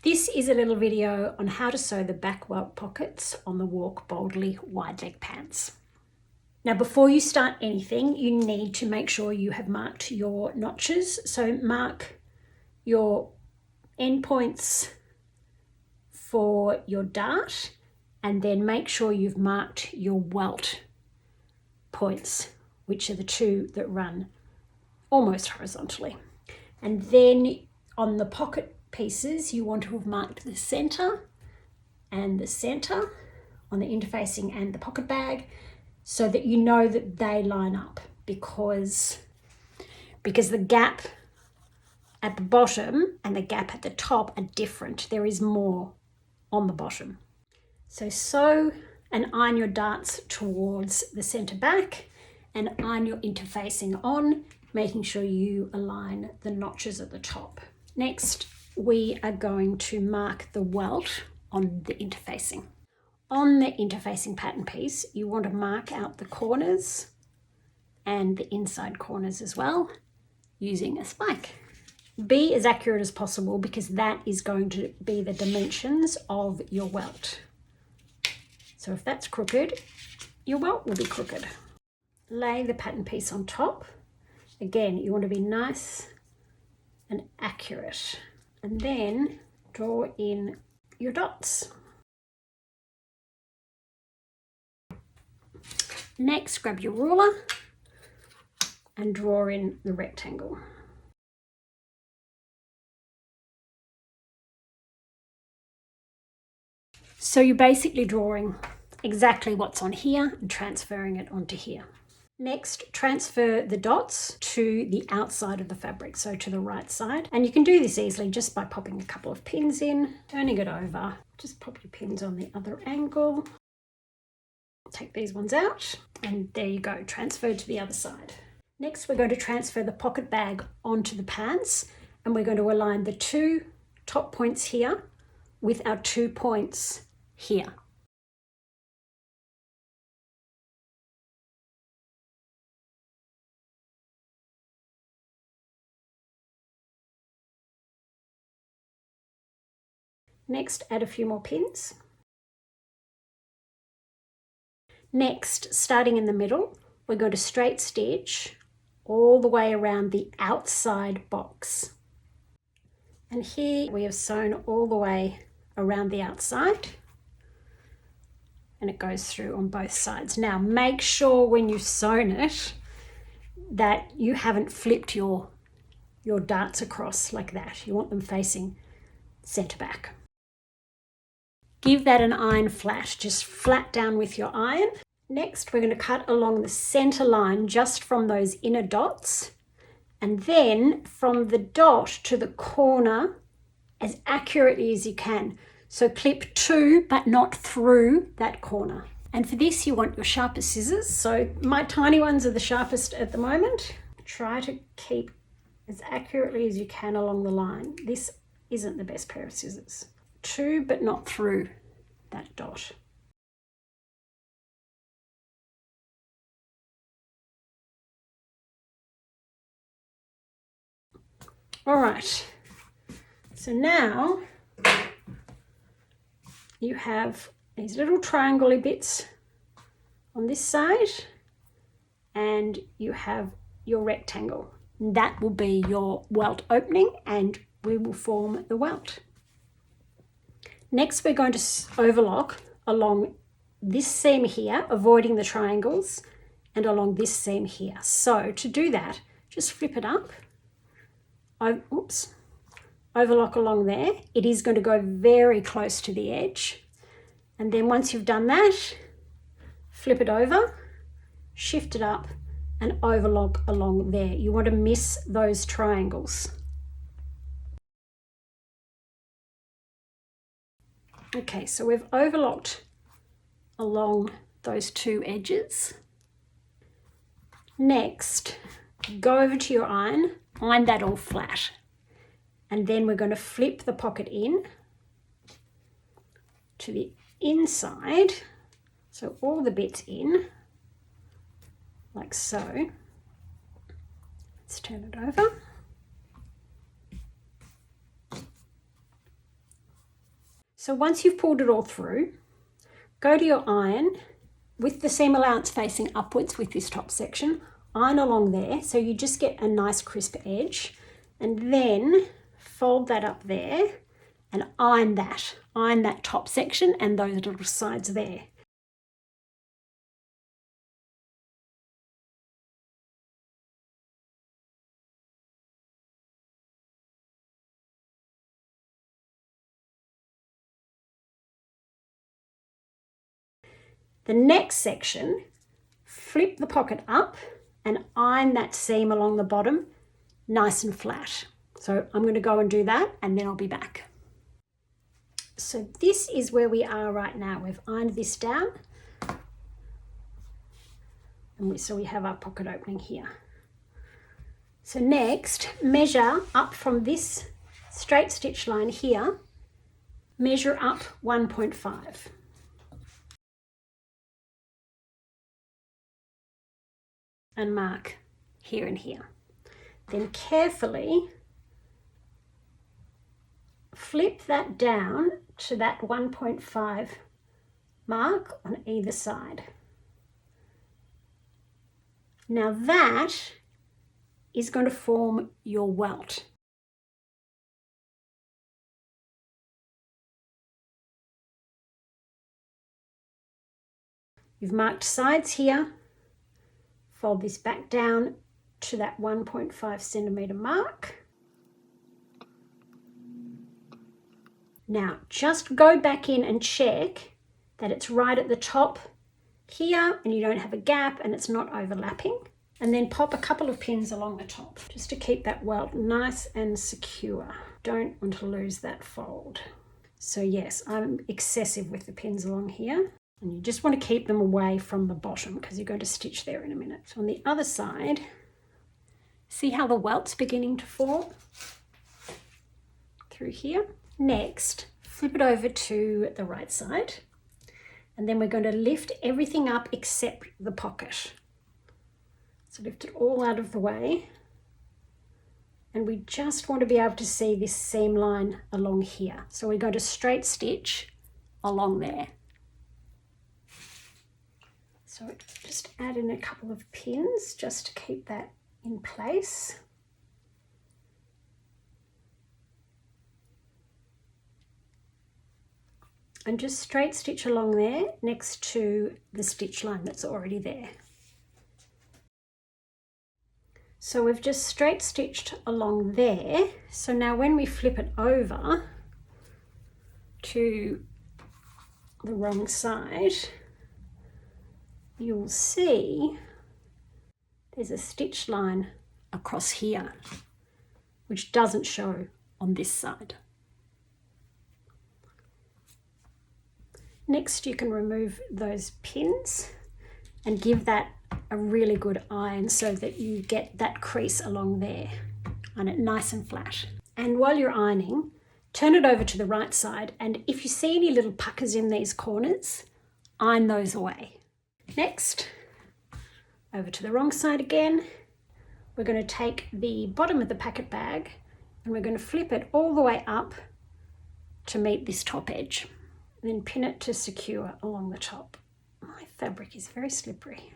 This is a little video on how to sew the back welt pockets on the Walk Boldly wide leg pants. Now before you start anything, you need to make sure you have marked your notches. So mark your endpoints for your dart and then make sure you've marked your welt points, which are the two that run almost horizontally. And then on the pocket pieces, you want to have marked the center and the center on the interfacing and the pocket bag so that you know that they line up, because the gap at the bottom and the gap at the top are different. There is more on the bottom. So sew and iron your darts towards the center back and iron your interfacing on, making sure you align the notches at the top. Next, we are going to mark the welt on the interfacing. On the interfacing pattern piece, you want to mark out the corners and the inside corners as well using a spike. Be as accurate as possible because that is going to be the dimensions of your welt. So if that's crooked, your welt will be crooked. Lay the pattern piece on top. Again, you want to be nice and accurate. And then draw in your dots. Next, grab your ruler and draw in the rectangle. So you're basically drawing exactly what's on here and transferring it onto here. Next, transfer the dots to the outside of the fabric, so to the right side. And you can do this easily just by popping a couple of pins in, turning it over. Just pop your pins on the other angle. Take these ones out, and there you go, transferred to the other side. Next, we're going to transfer the pocket bag onto the pants, and we're going to align the two top points here with our 2 points here. Next, add a few more pins. Next, starting in the middle, we're going to straight stitch all the way around the outside box. And here we have sewn all the way around the outside, and it goes through on both sides. Now, make sure when you've sewn it that you haven't flipped your darts across like that. You want them facing center back. Give that an iron flat, just flat down with your iron. Next, we're going to cut along the center line just from those inner dots, and then from the dot to the corner as accurately as you can. So clip to, but not through that corner. And for this, you want your sharpest scissors. So my tiny ones are the sharpest at the moment. Try to keep as accurately as you can along the line. This isn't the best pair of scissors. To, but not through that dot. All right, so now you have these little triangle-y bits on this side, and you have your rectangle. That will be your welt opening, and we will form the welt. Next, we're going to overlock along this seam here, avoiding the triangles, and along this seam here. So to do that, just flip it up. Overlock along there. It is going to go very close to the edge. And then once you've done that, flip it over, shift it up, and overlock along there. You want to miss those triangles. Okay, so we've overlocked along those two edges. Next, go over to your iron that all flat. And then we're going to flip the pocket in to the inside. So all the bits in, like so. Let's turn it over. So once you've pulled it all through, go to your iron with the seam allowance facing upwards with this top section, iron along there so you just get a nice crisp edge, and then fold that up there and iron that top section and those little sides there. The next section, flip the pocket up and iron that seam along the bottom nice and flat. So I'm going to go and do that and then I'll be back. So this is where we are right now. We've ironed this down. And so we have our pocket opening here. So next, measure up from this straight stitch line here, measure up 1.5. And mark here and here. Then carefully flip that down to that 1.5 mark on either side. Now that is going to form your welt. You've marked sides here. Fold this back down to that 1.5 centimetre mark. Now just go back in and check that it's right at the top here and you don't have a gap and it's not overlapping. And then pop a couple of pins along the top just to keep that welt nice and secure. Don't want to lose that fold. So yes, I'm excessive with the pins along here. And you just want to keep them away from the bottom because you're going to stitch there in a minute. So on the other side, see how the welt's beginning to form through here? Next, flip it over to the right side. And then we're going to lift everything up except the pocket. So lift it all out of the way. And we just want to be able to see this seam line along here. So we're going to straight stitch along there. So just add in a couple of pins just to keep that in place. And just straight stitch along there next to the stitch line that's already there. So we've just straight stitched along there. So now when we flip it over to the wrong side, you'll see there's a stitch line across here, which doesn't show on this side. Next, you can remove those pins and give that a really good iron so that you get that crease along there and it nice and flat. And while you're ironing, turn it over to the right side, and if you see any little puckers in these corners, iron those away. Next, over to the wrong side again, we're going to take the bottom of the packet bag and we're going to flip it all the way up to meet this top edge. Then pin it to secure along the top. My fabric is very slippery.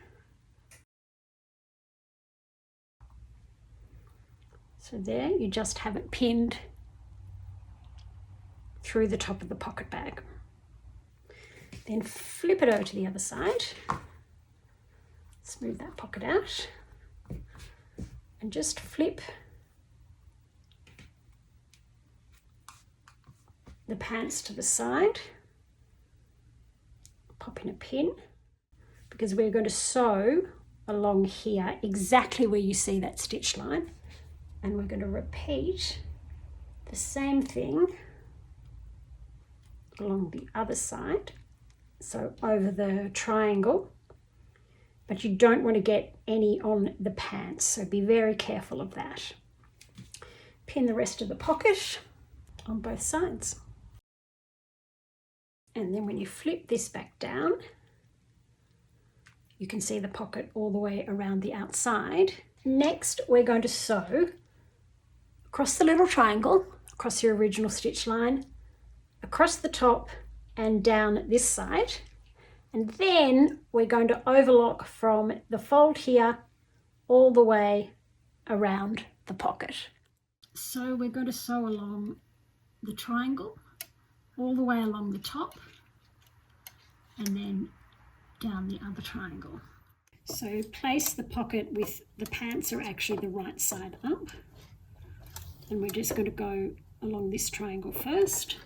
So there, you just have it pinned through the top of the pocket bag. Then flip it over to the other side. Smooth that pocket out. And just flip the pants to the side. Pop in a pin because we're going to sew along here exactly where you see that stitch line, and we're going to repeat the same thing along the other side, so over the triangle, but you don't want to get any on the pants, so be very careful of that. Pin the rest of the pocket on both sides. And then when you flip this back down, you can see the pocket all the way around the outside. Next, we're going to sew across the little triangle, across your original stitch line, across the top and down this side. And then we're going to overlock from the fold here all the way around the pocket. So we're going to sew along the triangle all the way along the top and then down the other triangle. So place the pocket with the pants are actually the right side up, and we're just going to go along this triangle first.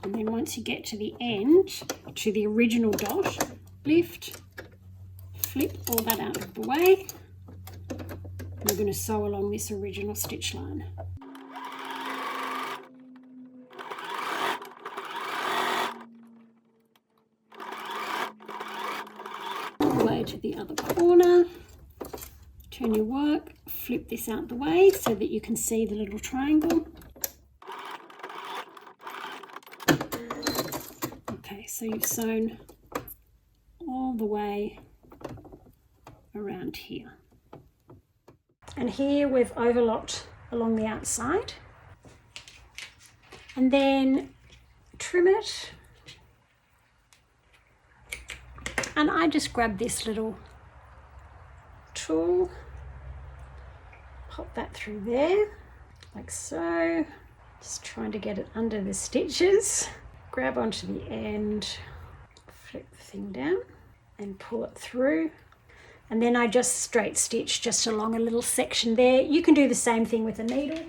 And then once you get to the end, to the original dot, lift, flip all that out of the way. We're going to sew along this original stitch line. All the way to the other corner. Turn your work, flip this out the way so that you can see the little triangle. Okay, so you've sewn all the way around here. And here we've overlocked along the outside. And then trim it. And I just grab this little tool, pop that through there, like so. Just trying to get it under the stitches. Grab onto the end, flip the thing down and pull it through. And then I just straight stitch just along a little section there. You can do the same thing with a needle.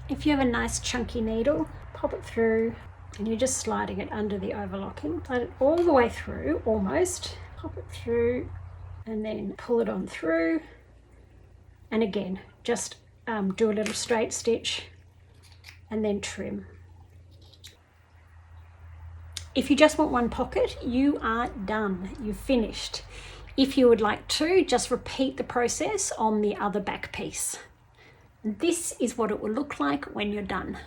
If you have a nice chunky needle, pop it through and you're just sliding it under the overlocking. Slide it all the way through, almost. Pop it through and then pull it on through. And again, just do a little straight stitch and then trim. If you just want one pocket, you are done. You've finished. If you would like to, just repeat the process on the other back piece. This is what it will look like when you're done.